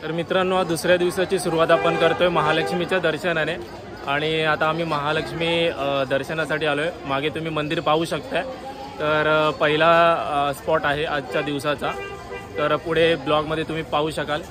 तर मित्रांनो, आज दुसऱ्या दिवसाची सुरुवात आपण करतोय महालक्ष्मीच्या दर्शनाने आणि आता आम्ही महालक्ष्मी दर्शनासाठी आलोय। मागे तुम्ही मंदिर पाहू शकताय। तर पहिला स्पॉट आहे आजच्या दिवसाचा, तर पुढे ब्लॉगमध्ये तुम्ही पाहू शकाल।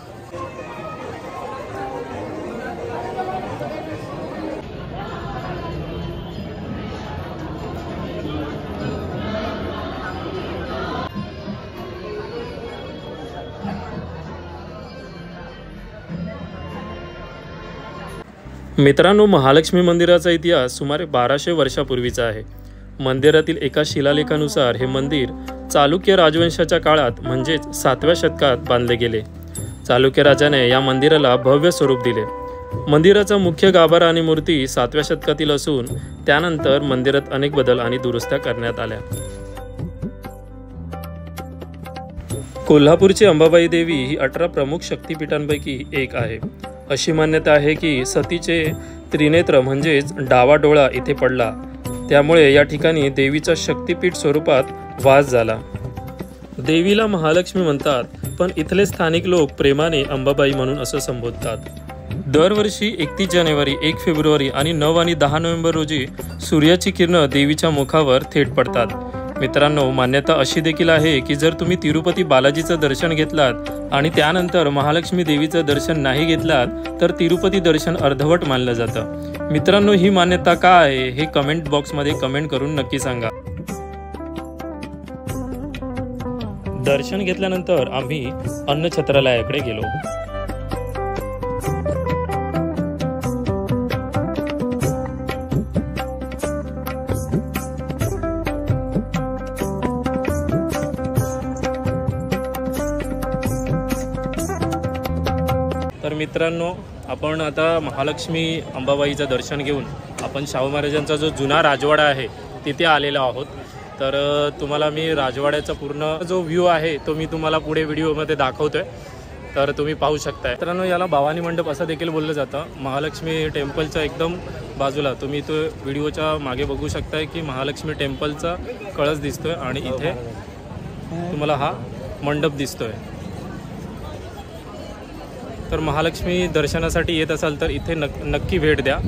मित्रांनो, महालक्ष्मी मंदिराचा इतिहास सुमारे 1200 वर्षापूर्वीचा आहे। मंदिरातील एका शिलालेखानुसार हे मंदिर चालुक्य राजवंशाच्या काळात म्हणजेच 7व्या शतकात बांधले गेले। चालुक्य राजाने या मंदिराला भव्य स्वरूप दिले। मंदिराचा मुख्य गाभारा आणि मूर्ती 7व्या शतकातील असून त्यानंतर मंदिरात अनेक बदल आणि दुरुस्त्या करण्यात आल्या। कोल्हापूरची अंबाबाई देवी ही 18 प्रमुख शक्तिपीठांपैकी एक आहे। अशी मान्यता आहे की सतीचे त्रिनेत्र म्हणजेच डावा डोळा इथे पडला, त्यामुळे या ठिकाणी देवीचा शक्तिपीठ स्वरूपात वास झाला। देवीला महालक्ष्मी म्हणतात, पण इथले स्थानिक लोक प्रेमाने अंबाबाई म्हणून असं संबोधतात। दरवर्षी 31 जानेवारी, 1 फेब्रुवारी आणि 9 आणि 10 नोव्हेंबर रोजी सूर्याची किरणं देवीच्या मुखावर थेट पडतात। मित्रांनो, मान्यता अशी देखील आहे की जर तुम्ही तिरुपती बालाजीचं दर्शन घेतलात आणि त्यानंतर महालक्ष्मी देवीचं दर्शन नाही घेतलात तर तिरुपती दर्शन अर्धवट मानलं जातं। मित्रांनो, ही मान्यता का आहे हे कमेंट बॉक्समध्ये कमेंट करून नक्की सांगा। दर्शन घेतल्यानंतर आम्ही अन्नछत्रालयाकडे गेलो। तर मित्रांनो, आपण आता महालक्ष्मी अंबाबाईचं दर्शन घेऊन आपण शाहू महाराजांचा जो जुना राजवाडा आहे तिथे आलेलो आहोत। तर तुम्हाला मी राजवाड्याचा पूर्ण जो व्ह्यू आहे तो मी तुम्हाला पुढे व्हिडिओमध्ये दाखवतोय, तर तुम्ही पाहू शकताय। मित्रांनो, याला भवानी मंडप असं देखील बोललं जातं। महालक्ष्मी टेम्पलच्या एकदम बाजूला तुम्ही तो व्हिडिओच्या मागे बघू शकताय की महालक्ष्मी टेम्पलचा कळस दिसतोय आणि इथे तुम्हाला हा मंडप दिसतोय। तर महालक्ष्मी दर्शनासाठी येत असाल तर इथे नक्की भेट द्या।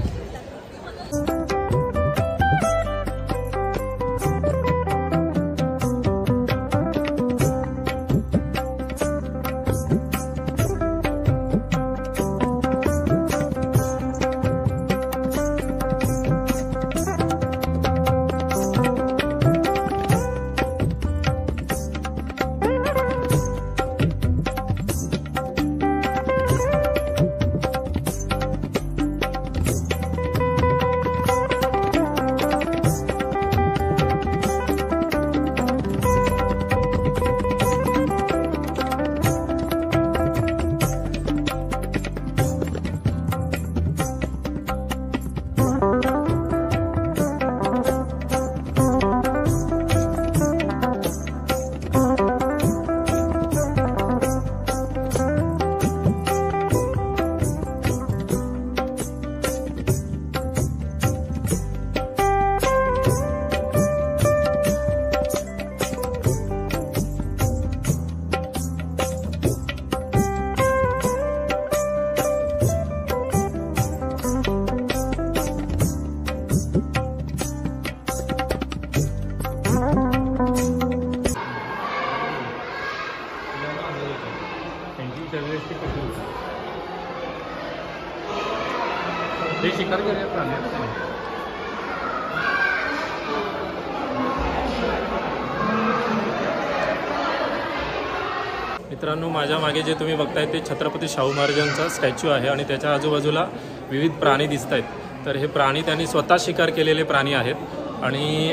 मित्रांनो, माझ्या मागे जे तुम्ही बघताय ते छत्रपती शाहू महाराजांचा स्टॅच्यू आहे आणि त्याच्या आजूबाजूला विविध प्राणी दिसत आहेत। तर हे प्राणी त्यांनी स्वतः शिकार केलेले प्राणी आहेत आणि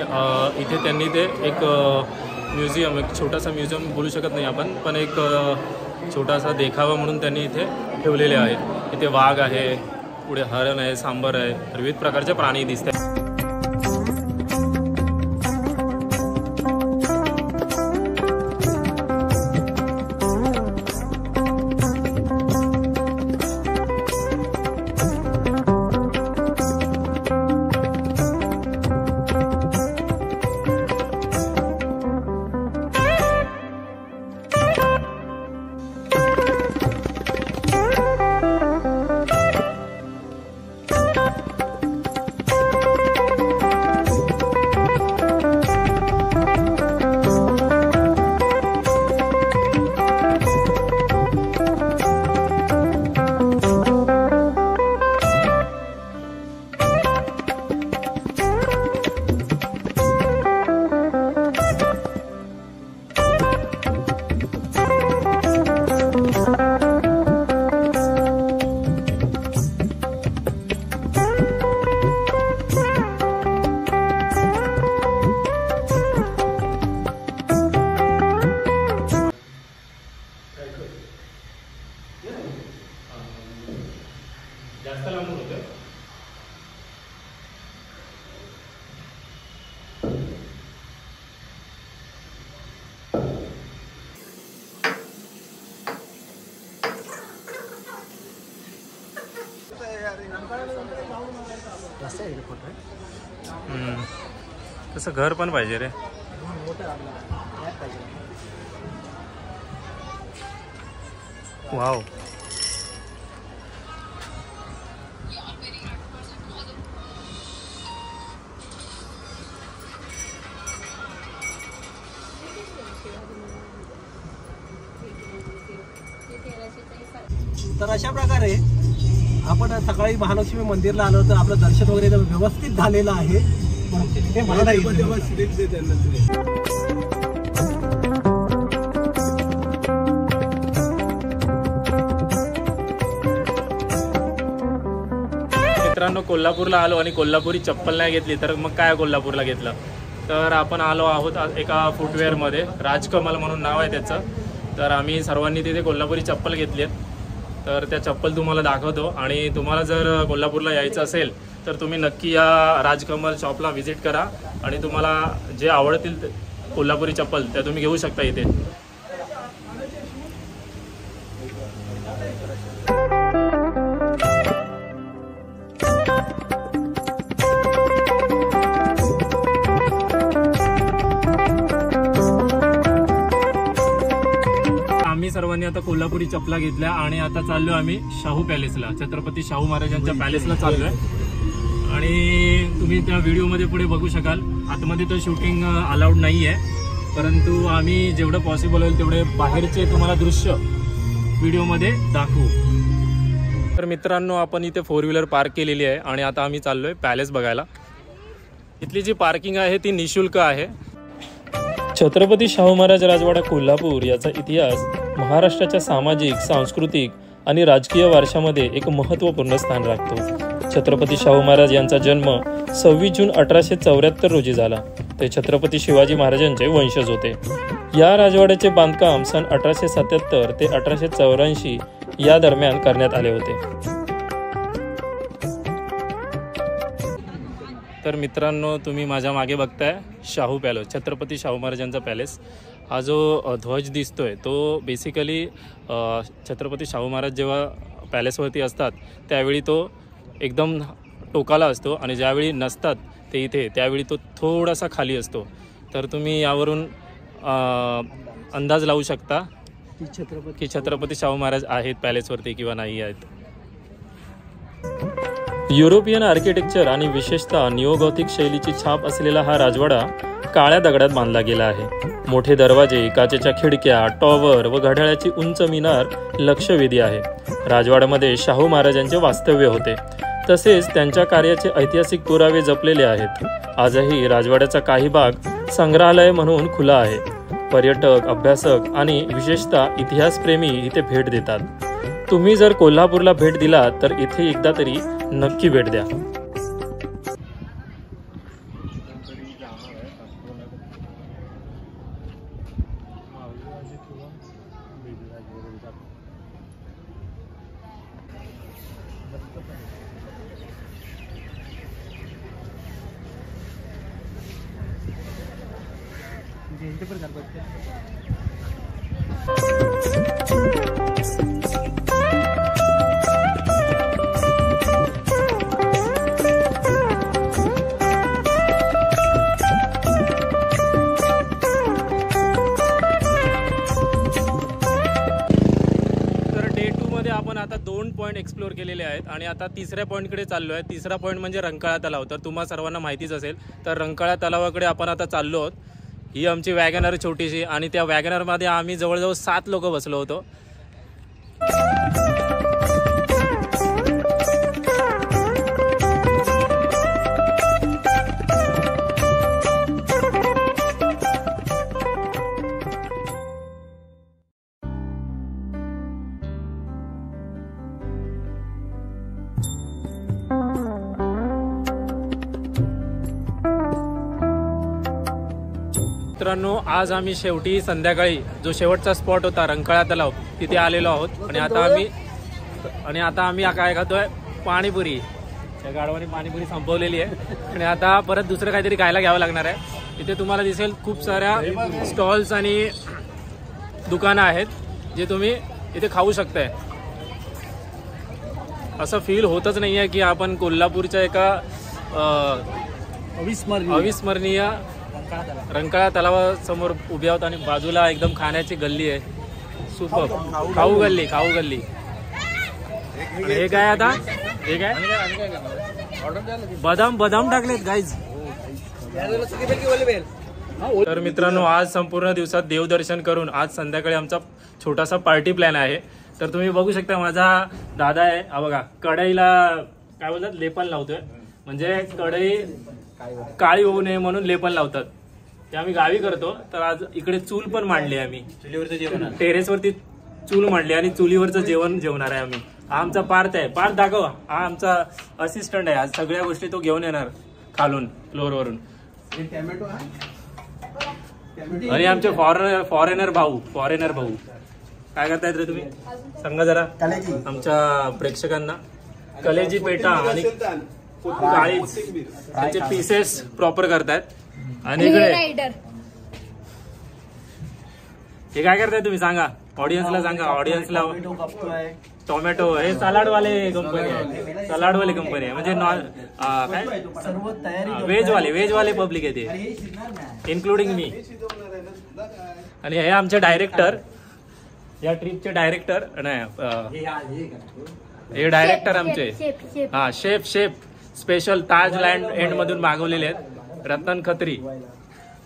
इथे त्यांनी ते एक म्युझियम, एक छोटासा म्युझियम बोलू शकत नाही आपण, पण एक छोटासा देखावा म्हणून त्यांनी इथे ठेवलेले आहेत। इथे वाघ आहे, पुढे हरण आहे, सांबर आहे, विविध प्रकारचे प्राणी दिसत आहेत। तसं घर पण पाहिजे रे. वाव. तर अशा प्रकारे आपण सकाळी महालक्ष्मी मंदिरला आलो तर आपलं दर्शन वगैरे व्यवस्थित झालेलं आहे. मित्रांनो, कोल्हापूरला आलो आणि कोल्हापुरी चप्पल नाही घेतली तर मग काय कोल्हापूरला घेतलं. तर आपण आलो आहोत एका फुटवेअरमध्ये, राजकमल म्हणून नाव आहे त्याचं. तर आम्ही सर्वांनी तिथे कोल्हापुरी चप्पल घेतली आहेत. तर त्या चप्पल तुम्हाला दाखवतो. आणि तुम्हाला जर कोल्हापूरला यायचं असेल तर तुम्ही नक्की या राजकमल शॉपला व्हिजिट करा आणि तुम्हाला जे आवडतील कोल्हापुरी चप्पल त्या तुम्ही घेऊ शकता इथे. आम्ही सर्वांनी आता कोल्हापुरी चपला घेतल्या आणि आता चाललोय आम्ही शाहू पॅलेसला, छत्रपती शाहू महाराजांच्या पॅलेसला चाललोय. आणि तुम्ही त्या व्हिडिओमध्ये पुढे बघू शकाल, आतमध्ये तर शूटिंग अलाउड नाही आहे, परंतु आम्ही जेवढं पॉसिबल होईल तेवढे बाहेरचे तुम्हाला दृश्य व्हिडिओमध्ये दाखवू. तर मित्रांनो, आपण इथे 4 व्हीलर पार्क केलेली आहे आणि आता आम्ही चाललोय पॅलेस बघायला. इथली जी पार्किंग आहे ती निशुल्क आहे. छत्रपती शाहू महाराज राजवाडा कोल्हापूर याचा इतिहास महाराष्ट्राच्या सामाजिक, सांस्कृतिक आणि राजकीय वारशामध्ये एक महत्त्वपूर्ण स्थान राखतो. छत्रपती शाहू महाराज यांचा जन्म 26 जून 1874 रोजी झाला. ते छत्रपती शिवाजी महाराजांचे वंशज होते. या राजवाड्याचे बांधकाम सन 1877 ते 1884 या दरम्यान करण्यात आले होते. तर मित्रांनो, तुम्ही माझ्या मागे बघताय शाहू पॅलेस, छत्रपती शाहू महाराजांचा पॅलेस. हा जो ध्वज दिसतोय तो बेसिकली छत्रपती शाहू महाराज जेव्हा पॅलेसवरती असतात त्यावेळी तो एकदम टोकाला असतो आणि ज्यावेळी नसतात ते इथे त्यावेळी तो थोडासा खाली असतो. तर तुम्ही यावरून अंदाज लावू शकता की छत्रपती शाहू महाराज आहेत पॅलेसवरती किंवा नाही आहेत. युरोपियन आर्किटेक्चर आणि विशेषतः निओगॉथिक शैलीची छाप असलेला हा राजवाडा काळ्या दगडात बांधला गेला आहे. मोठे दरवाजे, काचेच्या खिडक्या, टॉवर व घड्याळाची उंच मिनार लक्षवेधी आहे. राजवाड्यामध्ये शाहू महाराजांचे वास्तव्य होते, तसेच त्यांच्या कार्याचे ऐतिहासिक पुरावे जपलेले आहेत. आजही राजवाड्याचा काही भाग संग्रहालय म्हणून खुला आहे. पर्यटक, अभ्यासक आणि विशेषतः इतिहासप्रेमी इथे भेट देतात. तुम्ही जर कोल्हापूरला भेट दिला तर इथे एकदा तरी नक्की भेट द्या. आपण आता 2 पॉईंट एक्सप्लोर केलेले आहेत आणि आता तिसऱ्या पॉईंटकडे चाललो आहे. तिसरा पॉईंट म्हणजे रंकाळा तलाव. तर तुम्हा सर्वांना माहितीच असेल, तर रंकाळा तलावाकडे आपण आता चाललो आहोत. ही आमची वॅगनर छोटीशी आणि त्या वॅगनरमध्ये आम्ही जवळजवळ 7 लोक बसलो होतो. मित्रांनो, आज आम्ही शेवटी संध्याकाळी जो शेवटचा स्पॉट होता रंकाळा तलाव तिथे आलेलो आहोत. आणि आता आम्ही काय खातोय, पाणीपुरी. त्या गाडवाने पाणीपुरी संपवलेली आहे आणि आता परत दुसरं काहीतरी खायला घ्यावं लागणार आहे. इथे तुम्हाला दिसेल खूप साऱ्या स्टॉल्स आणि दुकानं आहेत जे तुम्ही इथे खाऊ शकताय. असं फील होतच नाही आहे की आपण कोल्हापूरच्या एका अविस्मरणीय रंकाळा तलावासमोर उभे आहोत आणि बाजूला एकदम खाण्याची गल्ली आहे. सुपर खाऊ गल्ली. आणि हे काय आता हे काय बदाम टाकलेत गाईज. तर मित्रांनो आज संपूर्ण दिवसात देवदर्शन करून आज संध्याकाळी आमचा छोटासा पार्टी प्लॅन आहे. तर तुम्ही बघू शकता माझा दादा आहे हा बघा कढईला काय बोलतात लेपन लावतोय. म्हणजे कढई काळी होऊ नये म्हणून लेपन लावतात ते आम्ही गावी करतो. तर आज इकडे चूल पण मांडली आम्ही चुलीवरचं जेवण टेरेसवरती चूल मांडली आणि चुलीवरचं जेवण जेवणार आहे आम्ही. हा आमचा पार्थ आहे. पार्थ दाखव. हा आमचा असिस्टंट आहे. आज सगळ्या गोष्टी तो घेऊन येणार खालून फ्लोअरवरून. आणि आमचे फॉरेनर भाऊ काय करतायत रे तुम्ही सांगा जरा आमच्या प्रेक्षकांना. कलेजी पेटा आणि काळीच त्याचे पीसेस प्रॉपर करतायत. आणि इकडे हे काय करताय तुम्ही सांगा ऑडियन्सला ऑडियन्सला. टोमॅटो हे सलाडवाले कंपनी आहे म्हणजे नॉन काय व्हेजवाले पब्लिक आहे ते इन्क्लुडिंग मी. आणि हे आमचे डायरेक्टर या ट्रिपचे डायरेक्टर नाही हे डायरेक्टर आमचे हा शेफ स्पेशल ताज लँड एंड मधून मागवलेले आहेत रतन खत्री.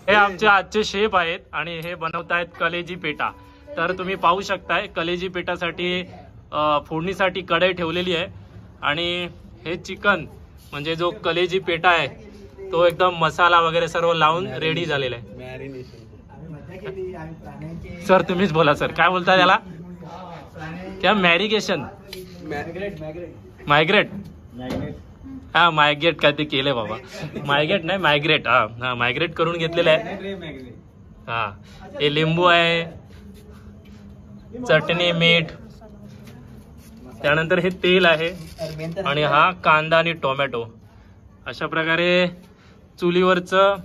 हे आमचे आजचे शेफ आहेत आणि हे बनवतायत कलेजी पेटा. तर तुम्ही पाहू शकताय कलेजी पेटासाठी फोडणीसाठी कढई ठेवलेली आहे. आणि हे चिकन म्हणजे जो कलेजी पेटा आहे तो एकदम मसाला वगैरे सर्व लावून रेडी झालेला आहे. सर तुम्हीच बोला सर काय बोलताय त्याला क्या मॅरिगेशन मायग्रेट हा मायग्रेट काय ते केलंय बाबा. मायग्रेट नाही मायग्रेट हा मायग्रेट करून घेतलेलं आहे. हा हे लिंबू आहे चटणी मीठ त्यानंतर हे तेल आहे आणि हा कांदा आणि टोमॅटो. अशा प्रकारे चुलीवरचं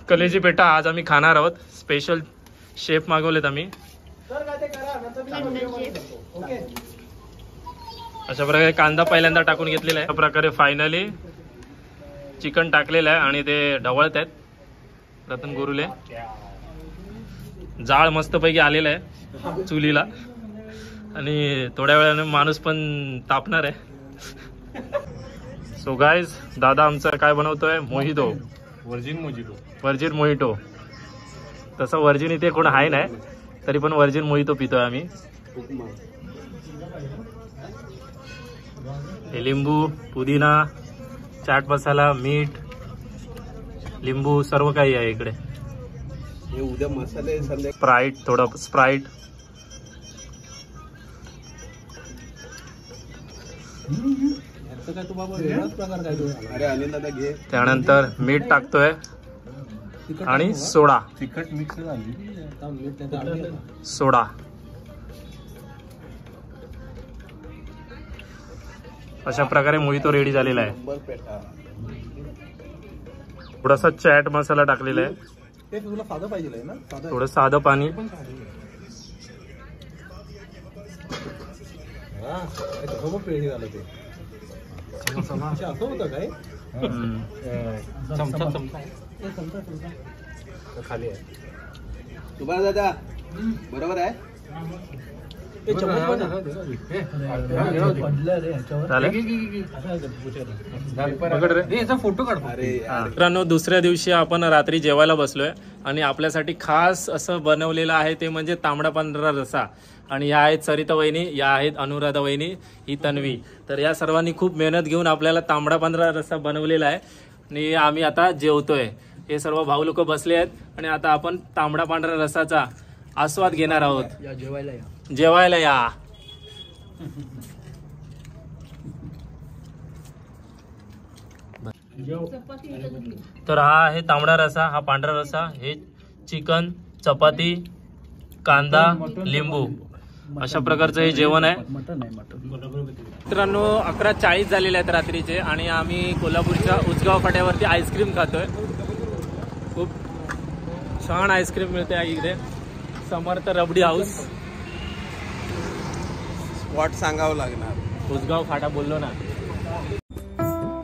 कलेजी पेटा आज आम्ही खाणार आहोत. स्पेशल शेफ मागवलेत आम्ही. अशा प्रकारे कांदा पहिल्यांदा टाकून घेतलेला आहे. अशा प्रकारे फायनली चिकन टाकलेलं आहे आणि ते ढवळत आहेत रतन गुरुले. जाळ मस्तपैकी आलेला आहे चुलीला आणि थोड्या वेळाने माणूस पण तापणार आहे. सो गाईज दादा आमचा काय बनवतोय मोहितो व्हर्जिन मोहितो. तसं व्हर्जिन इथे कोण आहे नाही तरी पण व्हर्जिन मोहितो पितोय आम्ही. हे लिंबू पुदिना चाट मसाला मीठ लिंबू सर्व काही आहे इकडे. उद्या मसाले स्प्राईट थोडं स्प्राईट. त्यानंतर मीठ टाकतोय आणि सोडा सोडा. अशा प्रकारे मोहितो रेडी झालेला आहे. थोडासा चॅट मसाला टाकलेला आहे. थोडं साधं पाणी. खाली आहे तुम्हाला दादा बरोबर आहे. मित्रांनो दुसऱ्या दिवशी आपण रात्री जेवायला बसलोय आणि आपल्यासाठी खास असं बनवलेलं आहे ते म्हणजे तांबडा पांढरा रस्सा. आणि या आहेत सरिता वहिनी या आहेत अनुराधा वहिनी ही तन्वी. तर या सर्वांनी खूप मेहनत घेऊन आपल्याला तांबडा पांढरा रस्सा बनवलेला आहे आणि आम्ही आता जेवतोय. हे सर्व भाऊ लोक बसले आहेत आणि आता आपण तांबडा पांढरा रस्साचा आस्वाद घेणार आहोत. जेवायला या. तर हा आहे तांबडा रस्सा हा पांढरा रस्सा. हे चिकन चपाती कांदा लिंबू अशा प्रकारचं हे जेवण आहे. मित्रांनो 11:40 झालेले आहेत रात्रीचे आणि आम्ही कोल्हापूरच्या उचगाव फाट्यावरती आईस्क्रीम खातोय. खूप छान आईस्क्रीम मिळते इकडे. समर्थ रबडी हाऊस. स्पॉट सांगावं लागणार. उचगाव फाटा बोललो ना.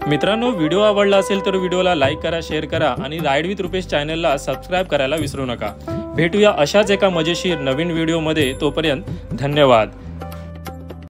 मित्रांनो, व्हिडिओ आवडला असेल तर व्हिडिओला लाईक करा, शेअर करा आणि राईड विथ रुपेश चॅनलला सबस्क्राईब करायला विसरू नका. भेटूया अशाच एका मजेशीर नवीन व्हिडिओमध्ये. तोपर्यंत धन्यवाद.